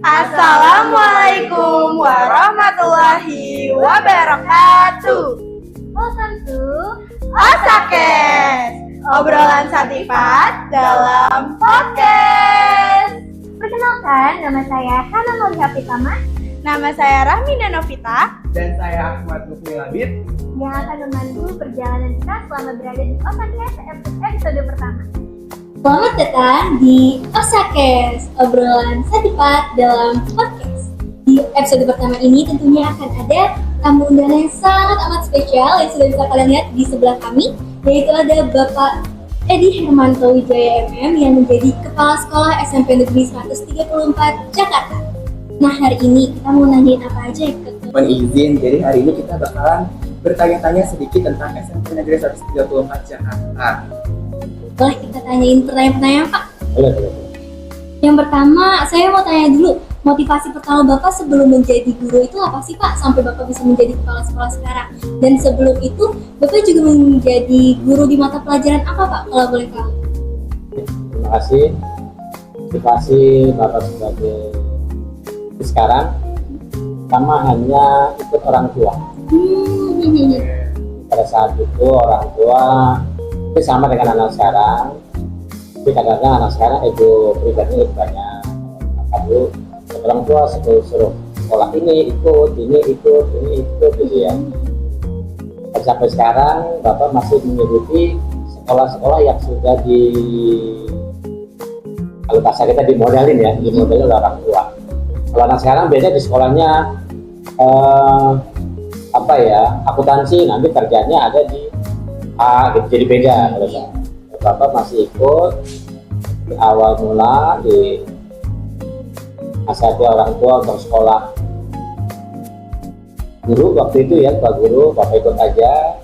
Assalamualaikum warahmatullahi wabarakatuh. Welcome to Osakes, obrolan Satipat dalam podcast. Perkenalkan, nama saya Hana Nurhya Pitama Nama saya Rahmi Danovita. Dan saya Ahmad Lukmi Labid yang akan memandu perjalanan kita selama berada di Osakes episode pertama. Selamat datang di Osakes, obrolan Satipat dalam podcast. Di episode pertama ini tentunya akan ada tamu undangan yang sangat amat spesial yang sudah bisa kalian lihat di sebelah kami, yaitu ada Bapak Edi Hermanto Wijaya MM yang menjadi Kepala Sekolah SMP Negeri 134 Jakarta. Nah, hari ini kita mau nanyain apa aja ya ke Mohon izin, jadi hari ini kita bakalan bertanya-tanya sedikit tentang SMP Negeri 134 Jakarta. Boleh kita tanyain pertanyaan-pertanyaan, Pak? Boleh. Yang pertama, saya mau tanya dulu, motivasi pertama Bapak sebelum menjadi guru itu apa sih, Pak? Sampai Bapak bisa menjadi kepala sekolah sekarang. Dan sebelum itu, Bapak juga menjadi guru di mata pelajaran apa, Pak? Kalau boleh tahu. Terima kasih. Motivasi Bapak sebagai sekarang sama hanya ikut orang tua. Pada saat itu orang tua itu sama dengan anak sekarang. Tapi kadang-kadang anak sekarang ego pribadinya lebih banyak. Maka dulu orang tua suruh sekolah ini ikut gitu ya. Dan sampai sekarang Bapak masih mengikuti sekolah-sekolah yang sudah kalau bahasa kita dimodelin ya, dimodelin oleh orang tua. Kalau anak sekarang beda, di sekolahnya akuntansi, nanti kerjanya ada di A gitu, jadi beda. Kalau Bapak masih ikut di awal mula di asati orang tua untuk sekolah guru waktu itu ya, Pak Guru, Bapak ikut aja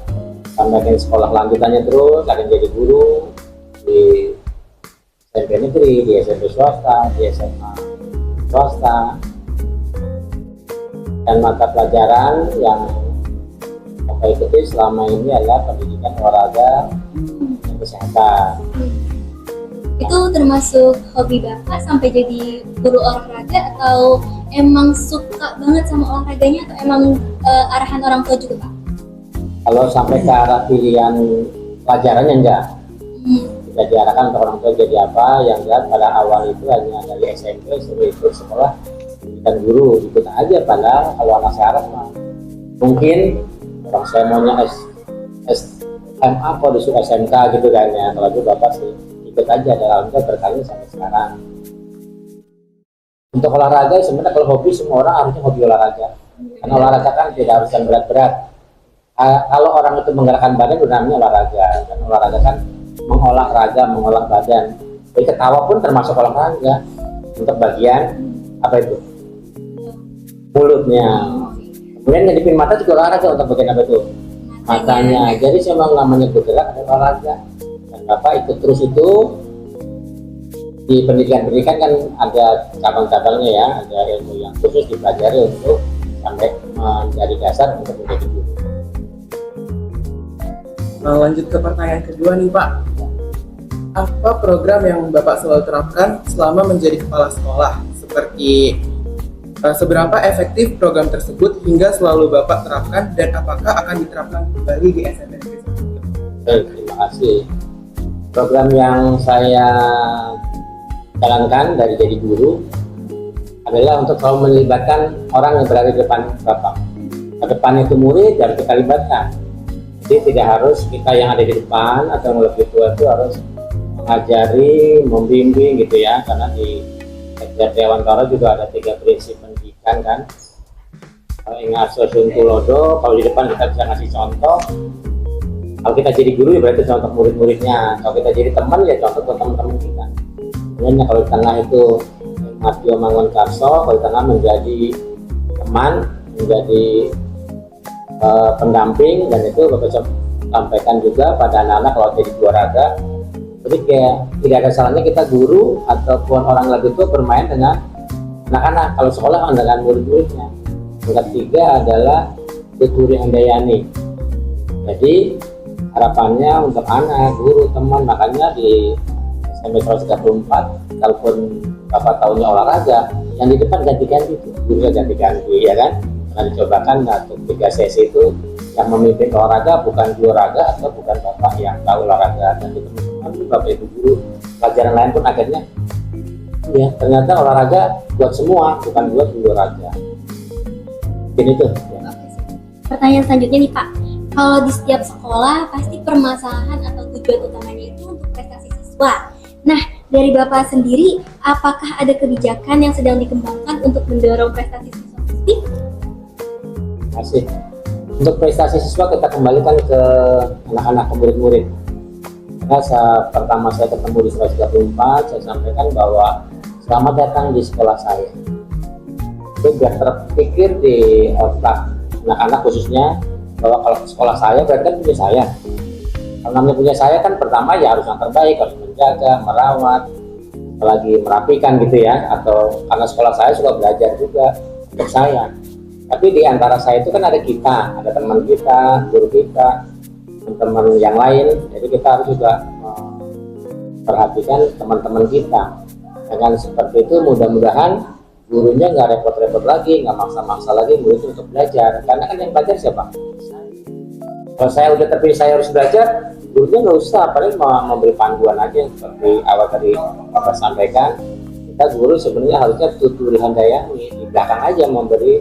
sampai ke sekolah lanjutannya terus, akan jadi guru di SMP negeri, di SMP swasta, di SMA swasta, dan mata pelajaran yang Bapak ikuti selama ini adalah pendidikan olahraga dan kesehatan. Itu termasuk hobi Bapak sampai jadi guru olahraga atau emang suka banget sama olahraganya atau emang arahan orang tua juga, Pak? Kalau sampai ke arah pilihan pelajarannya enggak, tidak diarahkan untuk orang tua jadi apa, yang jelas pada awal itu hanya dari SMP suruh ikut sekolah dan guru, ikut aja. Padahal kalau anak sekarang mah mungkin orang saya maunya SMA kok disuruh SMK gitu kan ya. Kalau itu Bapak sih ikut aja, dan alhamdulillah berkali sampai sekarang. Untuk olahraga sebenarnya kalau hobi semua orang harusnya hobi olahraga, karena olahraga kan tidak harus yang berat-berat. Kalau orang itu menggerakkan badan itu namanya olahraga, dan olahraga kan mengolah raga, mengolah badan. Jadi ketawa pun termasuk olahraga. Untuk bagian apa itu? Mulutnya. Kemudian ngedipin mata juga olahraga untuk bagian apa itu? Matanya. Jadi memang namanya bergerak adalah olahraga. Dan Bapak ikut terus itu. Di pendidikan kan ada cabang-cabangnya ya, ada ilmu yang khusus dipelajari untuk sampai menjadi dasar untuk menjadi guru. Lanjut ke pertanyaan kedua nih Pak. Apa program yang Bapak selalu terapkan selama menjadi kepala sekolah? Seperti seberapa efektif program tersebut hingga selalu Bapak terapkan, dan apakah akan diterapkan kembali di SMP Negeri 134? Terima kasih. Program yang saya jalankan dari jadi guru adalah untuk selalu melibatkan orang yang berada di depan Bapak. Ke depan itu murid harus kita libatkan. Jadi tidak harus kita yang ada di depan atau yang lebih tua itu harus mengajari, membimbing gitu ya, karena di Dewantara juga ada 3 prinsip pendidikan kan. Kalau ingat Sosun Tulodo, kalau di depan kita bisa ngasih contoh. Kalau kita jadi guru ya berarti contoh murid-muridnya. Kalau kita jadi teman ya contoh ke teman-teman kita. Kemudian kalau di tengah itu Matio Mangunkarso, kalau di tengah menjadi teman, menjadi pendamping, dan itu Bapak sampaikan juga pada anak-anak kalau jadi olahraga. Jadi kayak tidak ada salahnya kita guru ataupun orang lagi itu bermain dengan anak-anak. Kalau sekolah kan dengan murid-muridnya. Yang ketiga adalah Tuturi Andayani. Jadi harapannya untuk anak, guru, teman, makanya di SMP 134 kalaupun Bapak tahunya olahraga, yang di depan ganti-ganti tuh, gurunya ganti-ganti ya kan. Karena dicobakan untuk 3 sesi itu yang memimpin olahraga bukan guru olahraga atau bukan Bapak yang tahu olahraga, dan teman-teman Bapak Ibu guru pelajaran lain pun akhirnya ya ternyata olahraga buat semua, bukan buat guru olahraga. Ini tuh ya. Oke, sip. Pertanyaan selanjutnya nih Pak, kalau di setiap sekolah pasti permasalahan atau tujuan utamanya itu untuk prestasi siswa. Nah, dari Bapak sendiri, apakah ada kebijakan yang sedang dikembangkan untuk mendorong prestasi siswa-siswi? Masih untuk prestasi siswa kita kembalikan ke anak-anak, ke murid-murid. Karena pertama saya ketemu di 134, saya sampaikan bahwa selamat datang di sekolah saya. Itu biar terpikir di otak anak-anak khususnya bahwa kalau sekolah saya berarti kan punya saya. Kalau namanya punya saya kan pertama ya harus yang terbaik, harus menjaga, merawat, apalagi merapikan gitu ya. Atau karena sekolah saya suka belajar juga untuk saya. Tapi di antara saya itu kan ada kita, ada teman kita, guru kita, teman-teman yang lain. Jadi kita harus juga perhatikan teman-teman kita. Dengan seperti itu mudah-mudahan gurunya nggak repot-repot lagi, nggak maksa-maksa lagi muridnya untuk belajar. Karena kan yang belajar siapa? Kalau saya udah terpilih saya harus belajar, gurunya nggak usah, paling memberi panduan aja seperti awal tadi Bapak sampaikan. Kita guru sebenarnya harusnya tutur handayani, di belakang aja memberi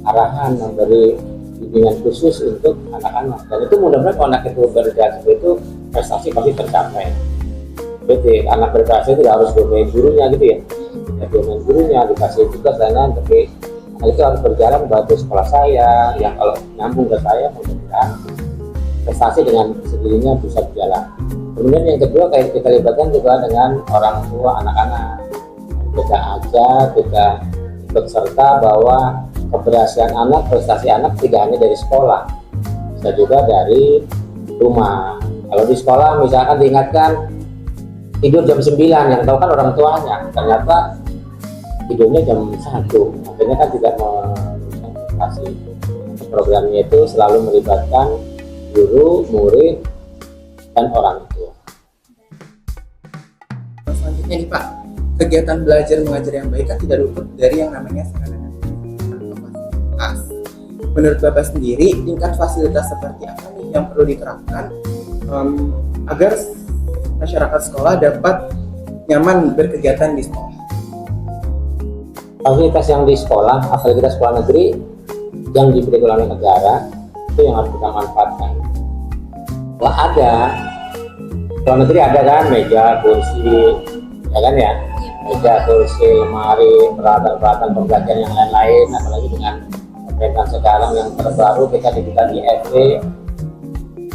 arahan, memberi bimbingan khusus untuk anak-anak. Dan itu mudah-mudahan kalau anak itu berjalan seperti itu, prestasi pasti tercapai. Jadi anak berprestasi itu harus domain gurunya gitu ya. Domain gurunya dikasih tugas dan lain, tapi anak itu harus berjalan bantu sekolah saya, yang kalau nyambung ke saya mudah-mudahan prestasi dengan sendirinya bisa berjalan. Kemudian yang kedua kayak kita libatkan juga dengan orang tua anak-anak. Kita ajak, kita ikut serta bahwa keberhasilan anak, prestasi anak tidak hanya dari sekolah, bisa juga dari rumah. Kalau di sekolah misalkan diingatkan tidur jam 9, yang tahu kan orang tuanya, ternyata tidurnya jam 1, akhirnya kan tidak meneruskan prestasi. Programnya itu selalu melibatkan guru, murid, dan orang tua. Selanjutnya nih Pak, kegiatan belajar mengajar yang baik kan tidak luput dari yang namanya sarana dan fasilitas. Menurut Bapak sendiri, tingkat fasilitas seperti apa nih yang perlu diterapkan agar masyarakat sekolah dapat nyaman berkegiatan di sekolah? Fasilitas yang di sekolah, apalagi kita sekolah negeri yang diberi oleh negara, itu yang harus kita manfaatkan. Kalau ada, sekolah negeri ada kan meja, kursi, ya kan ya, meja, kursi, lemari, peralatan-peralatan pembelajaran yang lain-lain, apalagi dengan pemerintahan sekarang yang terbaru kita digital di FB,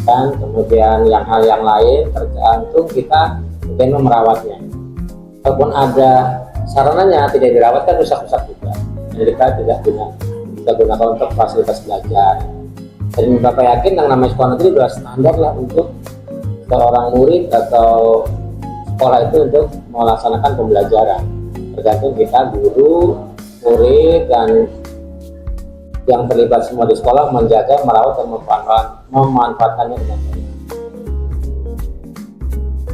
dan kemudian yang hal yang lain tergantung kita bagaimana merawatnya. Walaupun ada sarananya tidak dirawat kan rusak-rusak juga, jadi kita tidak kita gunakan untuk fasilitas belajar. Dan Bapak yakin yang namanya sekolah negeri sudah standar lah untuk seorang murid atau sekolah itu untuk melaksanakan pembelajaran. Tergantung kita guru, murid, dan yang terlibat semua di sekolah menjaga, merawat, dan memanfaatkannya dengan baik.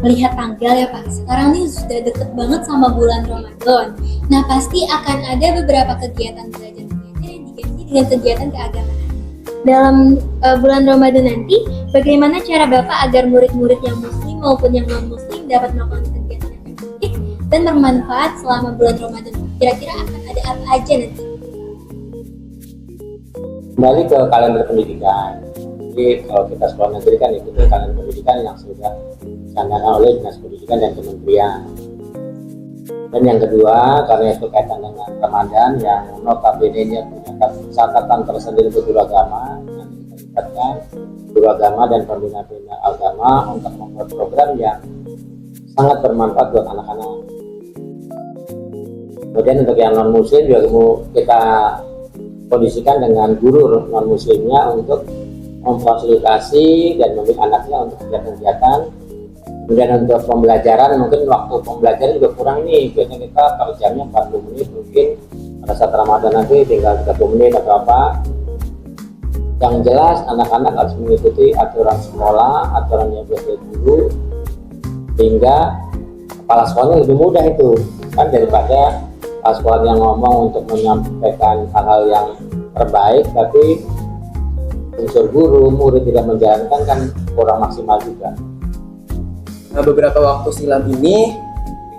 Melihat tanggal ya Pak, sekarang ini sudah deket banget sama bulan Ramadan. Nah pasti akan ada beberapa kegiatan belajar mengajar yang diganti dengan kegiatan keagamaan. Dalam bulan Ramadan nanti, bagaimana cara Bapak agar murid-murid yang muslim maupun yang non-muslim dapat melakukan kegiatan yang efektif dan bermanfaat selama bulan Ramadan? Kira-kira akan ada apa aja nanti? Kembali ke kalender pendidikan. Jadi kalau kita sekolah negeri kan ikuti kalender pendidikan yang sudah dicanangkan oleh Dinas Pendidikan dan Kementerian. Dan yang kedua, karena itu kaitan dengan Ramadan yang notabene-nya punya catatan tersendiri untuk guru agama, yang kita libatkan guru agama dan pembina-pembina agama untuk membuat program yang sangat bermanfaat buat anak-anak. Kemudian untuk yang non-muslim juga kita kondisikan dengan guru non-muslimnya untuk memfasilitasi dan membimbing anaknya untuk kegiatan-kegiatan. Kemudian untuk pembelajaran, mungkin waktu pembelajaran juga kurang nih, biasanya kita per jamnya 40 menit, mungkin pada saat Ramadan nanti tinggal 30 menit atau apa. Yang jelas anak-anak harus mengikuti aturan sekolah, aturan yang dibuat oleh guru, sehingga kepala sekolahnya lebih mudah itu kan, daripada kepala sekolah yang ngomong untuk menyampaikan hal-hal yang terbaik tapi unsur guru murid tidak menjalankan, kan kurang maksimal juga. Nah, beberapa waktu silam ini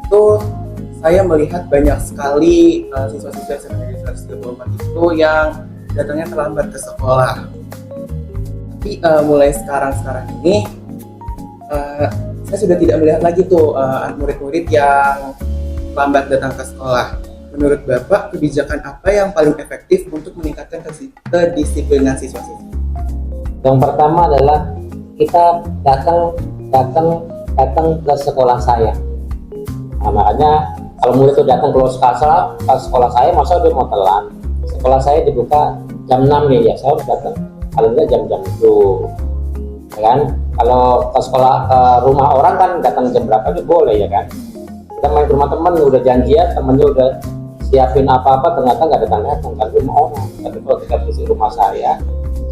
itu saya melihat banyak sekali siswa-siswa SMP 134 itu yang datangnya terlambat ke sekolah. Tapi mulai sekarang ini saya sudah tidak melihat lagi tuh murid-murid yang lambat datang ke sekolah. Menurut Bapak, kebijakan apa yang paling efektif untuk meningkatkan kedisiplinan siswa-siswa? Yang pertama adalah kita datang ke sekolah saya. Nah, makanya kalau murid itu datang ke sekolah saya, masa dia mau telat? Sekolah saya dibuka jam 6 nih, ya saya harus datang. Kalau enggak jam-jam itu, ya kan? Kalau ke sekolah ke rumah orang kan datang jam berapa aja boleh, ya kan? Kita main ke rumah teman udah janjian, temennya udah siapin apa-apa, ternyata nggak datang kan rumah orang. Tapi kalau kita visi rumah saya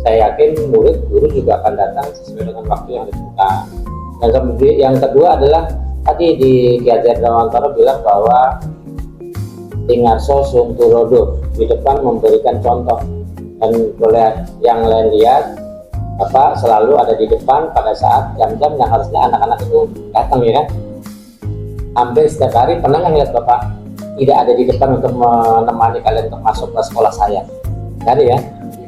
yakin murid guru juga akan datang sesuai dengan waktu yang ditentukan. Dan kemudian yang kedua adalah tadi di Ki Hajar Dewantara bilang bahwa Tingarso Sung Turodo, di depan memberikan contoh, dan boleh yang lain lihat Bapak selalu ada di depan pada saat jam-jam yang harusnya anak-anak itu datang, ya kan? Hampir setiap hari pernah nggak lihat Bapak tidak ada di depan untuk menemani kalian untuk masuk ke sekolah saya? Tadi ya,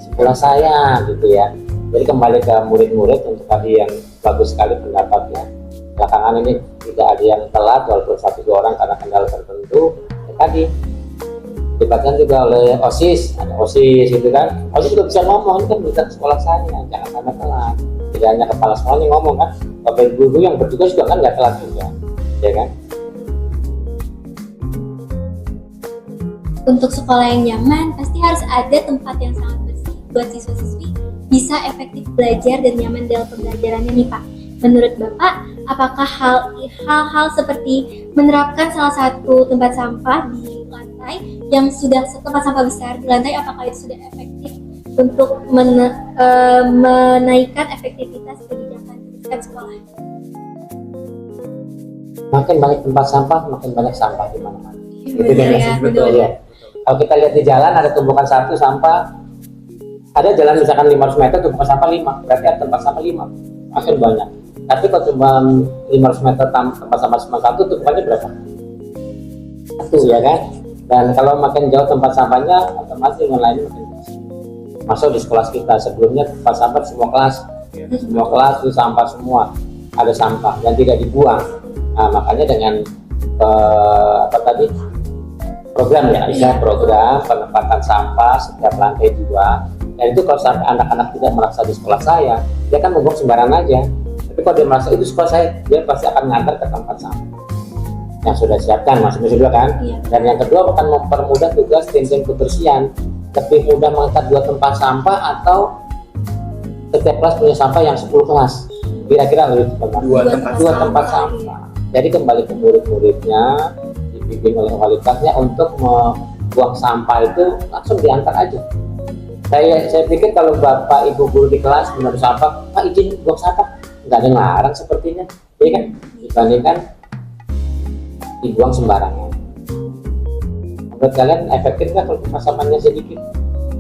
sekolah saya gitu ya. Jadi kembali ke murid-murid, untuk tadi yang bagus sekali pendapatnya. Belakangan ini tidak ada yang telat walaupun 1-2 orang karena kendala tertentu. Ya, tadi dilibatkan juga oleh OSIS, ada OSIS gitu kan. OSIS juga bisa ngomong, ini kan bukan sekolah saya, jangan sampai telat. Tidak hanya kepala sekolah yang ngomong kan, bapak guru yang bertugas juga kan nggak telat juga, ya kan? Untuk sekolah yang nyaman, pasti harus ada tempat yang sangat bersih buat siswa-siswi bisa efektif belajar dan nyaman dalam pembelajarannya nih Pak. Menurut Bapak, apakah hal-hal seperti menerapkan salah satu tempat sampah di lantai yang sudah tempat sampah besar di lantai, apakah itu sudah efektif untuk menaikkan efektivitas kebijakan sekolah? Makin banyak tempat sampah, makin banyak sampah di mana-mana. Benar ya, Betul ya. Kalau kita lihat di jalan ada tumpukan 1 sampah, ada jalan misalkan 500 meter tumpukan sampah 5, berarti ada tempat sampah 5, makin banyak. Tapi kalau cuma 500 meter tempat sampah cuma 1, tumpukannya berapa? 1, ya kan? Dan kalau makin jauh tempat sampahnya, otomatis yang lainnya makin bersih. Masuk di sekolah kita sebelumnya tempat sampah semua kelas itu sampah semua, ada sampah dan tidak dibuang. Nah, makanya dengan program ya, program penempatan sampah setiap lantai 2. Dan itu kalau sampai anak-anak tidak merasa di sekolah saya, dia kan membuang sembarangan aja. Tapi kalau dia merasa itu sekolah saya, dia pasti akan ngantar ke tempat sampah yang sudah siapkan, masih juga kan? Iya. Dan yang kedua akan mempermudah tugas tim kebersihan. Lebih mudah mengangkat 2 tempat sampah atau setiap kelas punya sampah yang 10 kelas. Kira-kira lebih cepat. 2 tempat sampah. Jadi kembali ke murid-muridnya, dibimbing oleh wali kelasnya untuk membuang sampah itu langsung diantar aja. Saya pikir kalau bapak ibu guru di kelas menaruh sampah, Pak izin buang sampah, nggak ada ngelarang sepertinya, ya kan? Dibandingkan dibuang sembarangan. Menurut kalian efektif nggak kalau sampahnya sedikit?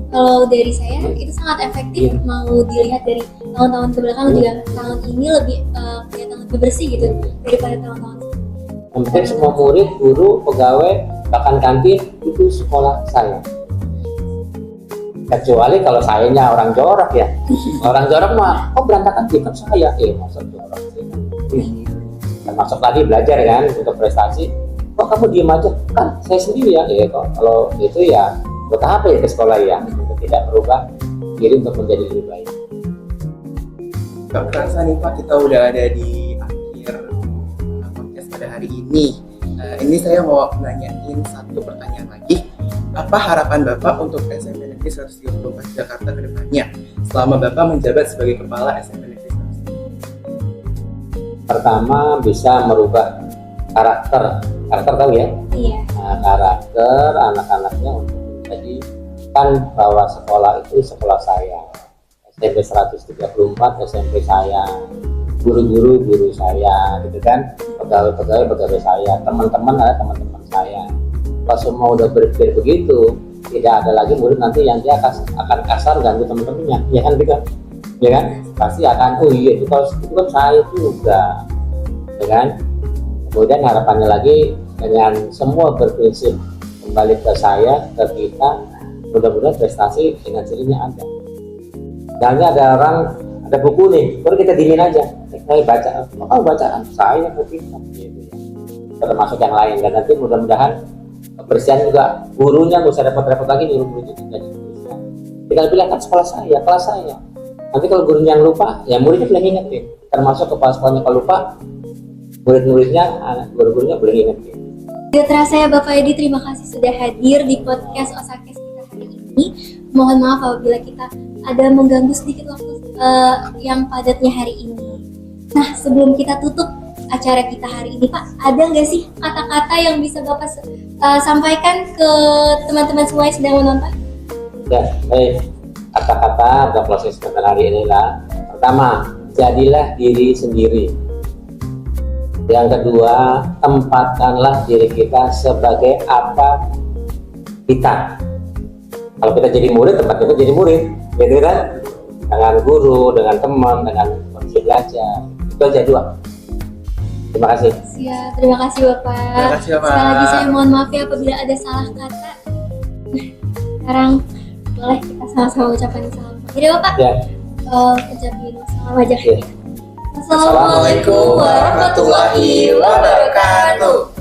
Kalau dari saya itu sangat efektif. Mau dilihat dari tahun-tahun kebelakang juga tahun ini lebih kelihatan lebih bersih gitu daripada tahun-tahun sebelumnya. Yang penting semua murid, guru, pegawai, bahkan kantin itu sekolah saya. Kecuali kalau sayanya orang jorok ya. Orang jorok mah, berantakan kan saya, masa jorok sih. Termasuk tadi belajar kan untuk prestasi. Kok kamu diem aja? Kan saya sendiri ya. Kalau itu ya buat apa ya ke sekolah ya? Untuk tidak berubah diri untuk menjadi lebih baik. Gak kerasa nih Pak, kita udah ada di akhir podcast pada hari ini. Ini saya mau nanyain satu pertanyaan lagi. Apa harapan Bapak untuk SMP Negeri 134 Jakarta ke depannya selama Bapak menjabat sebagai Kepala SMP Negeri 134? Pertama, bisa merubah karakter tahu ya? Iya. Nah, karakter anak-anaknya untuk menjadi kan bahwa sekolah itu sekolah saya. SMP 134, SMP saya, guru saya, gitu kan, pegawai saya, teman-teman ada teman-teman saya. Kalau semua udah berpikir begitu, tidak ada lagi murid nanti yang dia akan kasar ganggu teman-temannya, ya kan gitu, ya kan? Pasti akan, oh iya itu kan saya juga, ya kan? Kemudian harapannya lagi dengan semua berprinsip kembali ke saya, ke kita, mudah-mudahan prestasi dengan sendirinya ada. Misalnya ada orang ada buku nih, baru kita diemin aja, saya baca, bacaan saya ke kita, gitu ya. Termasuk yang lain, dan nanti mudah-mudahan kebersihan juga gurunya nggak usah repot-repot lagi nyuruh muridnya jadi kebersihan. Tinggal bilang kan sekolah saya, kelas saya. Nanti kalau gurunya yang lupa, ya muridnya boleh ingetin. Termasuk kepala sekolahnya kalau lupa, murid-muridnya, guru-gurunya boleh ingetin. Tidak terasa ya Bapak Edi, terima kasih sudah hadir di podcast Osakes kita hari ini. Mohon maaf apabila kita ada mengganggu sedikit waktu yang padatnya hari ini. Nah, sebelum kita tutup acara kita hari ini, Pak, ada nggak sih kata-kata yang bisa Bapak sampaikan ke teman-teman semua yang sedang menonton? Ya, baik. Kata-kata atau proses tentang hari inilah, pertama, jadilah diri sendiri. Yang kedua, tempatkanlah diri kita sebagai apa kita. Kalau kita jadi murid, tempat kita jadi murid, gitu kan? Dengan guru, dengan teman, dengan kondisi belajar. Itu aja dua. Terima kasih. Siap, terima kasih Bapak. Terima kasih, Bapak. Sekali lagi saya mohon maaf ya apabila ada salah kata. Sekarang boleh kita sama-sama ucapkan salam. Jadi Bapak, Ya. ucapin salam aja. Ya. Assalamualaikum warahmatullahi wabarakatuh.